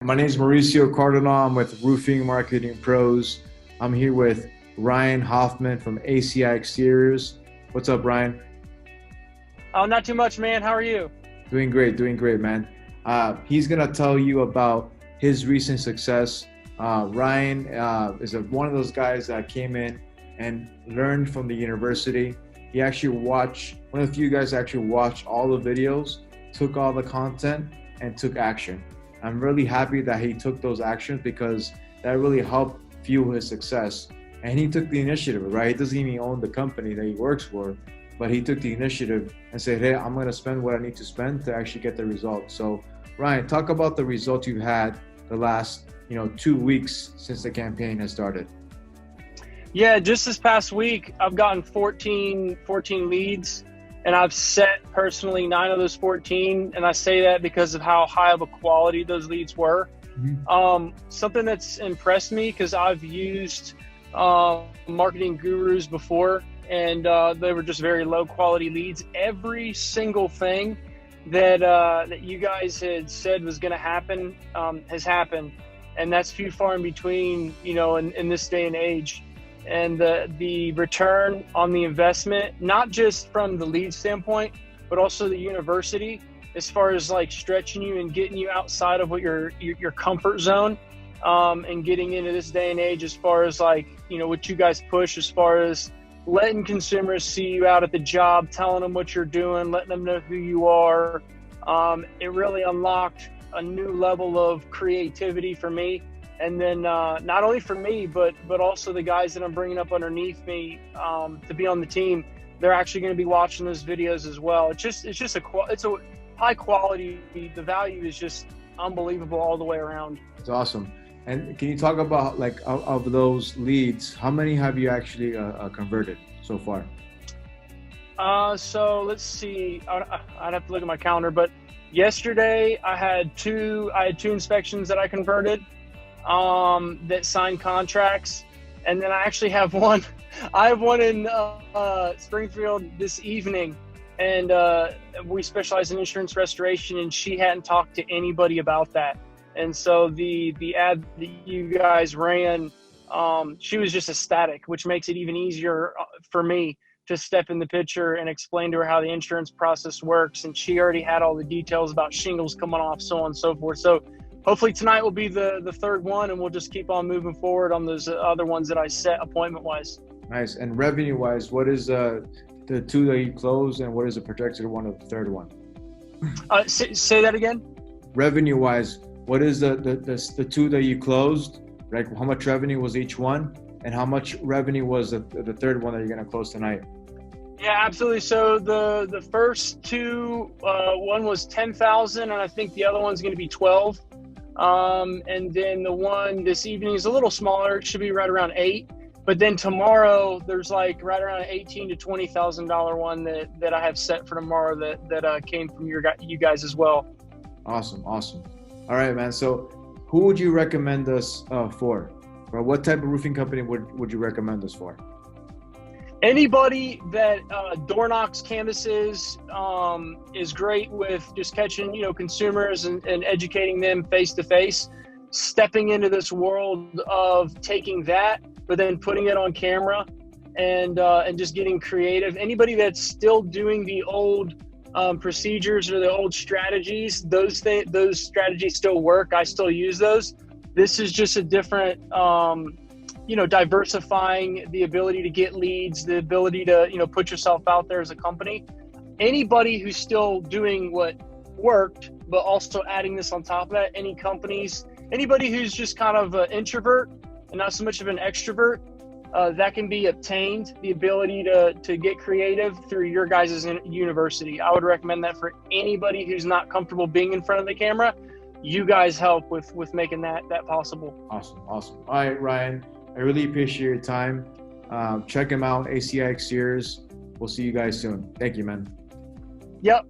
My name is Mauricio Cardinal. I'm with Roofing Marketing Pros. I'm here with Ryan Hoffman from ACI Exteriors. What's up, Ryan? Oh, not too much, man. How are you? Doing great, man. He's gonna tell you about his recent success. Ryan is one of those guys that came in and learned from the university. He actually one of the few guys that actually watched all the videos, took all the content, and took action. I'm really happy that he took those actions because that really helped fuel his success. And he took the initiative, right? He doesn't even own the company that he works for, but he took the initiative and said, hey, I'm going to spend what I need to spend to actually get the results. So Ryan, talk about the results you've had the last 2 weeks since the campaign has started. Yeah, just this past week, I've gotten 14 leads, and I've set personally 9 of those 14. And I say that because of how high of a quality those leads were. Mm-hmm. Something that's impressed me, because I've used marketing gurus before, and they were just very low quality leads. Every single thing that you guys had said was going to happen has happened, and that's few far in between, in this day and age. And the return on the investment, not just from the lead standpoint, but also the university, as far as like stretching you and getting you outside of what your comfort zone, and getting into this day and age, as far as like, what you guys push, as far as letting consumers see you out at the job, telling them what you're doing, letting them know who you are. It really unlocked a new level of creativity for me. And then not only for me, but also the guys that I'm bringing up underneath me to be on the team. They're actually going to be watching those videos as well. It's a high quality. The value is just unbelievable all the way around. It's awesome. And can you talk about, like, of those leads, how many have you actually converted so far? So let's see. I'd have to look at my calendar, but yesterday I had two inspections that I converted, that signed contracts. And then I actually have one. I have one in Springfield this evening, and we specialize in insurance restoration, and she hadn't talked to anybody about that. And so the ad that you guys ran, she was just ecstatic, which makes it even easier for me to step in the picture and explain to her how the insurance process works. And she already had all the details about shingles coming off, so on and so forth. So hopefully tonight will be the third one, and we'll just keep on moving forward on those other ones that I set appointment-wise. Nice. And revenue-wise, what is the 2 that you closed, and what is the projected one of the third one? Say that again? Revenue-wise, what is the 2 that you closed? Like, how much revenue was each one, and how much revenue was the third one that you're going to close tonight? Yeah, absolutely. So the first 2, one was 10,000, and I think the other one's going to be 12. And then the one this evening is a little smaller. It should be right around 8. But then tomorrow there's like right around an $18,000 to $20,000 one that I have set for tomorrow that came from you guys as well. Awesome. All right, man. So who would you recommend us for? Or what type of roofing company would you recommend us for? Anybody that door knocks canvases is great with just catching consumers and educating them face to face. Stepping into this world of taking that, but then putting it on camera and just getting creative. Anybody that's still doing the old procedures or the old strategies, those strategies still work. I still use those. This is just a different diversifying the ability to get leads, the ability to, put yourself out there as a company. Anybody who's still doing what worked, but also adding this on top of that, anybody who's just kind of an introvert and not so much of an extrovert, that can be obtained, the ability to get creative through your guys' university. I would recommend that for anybody who's not comfortable being in front of the camera. You guys help with making that possible. Awesome. All right, Ryan, I really appreciate your time. Check him out, ACI Exteriors. We'll see you guys soon. Thank you, man. Yep.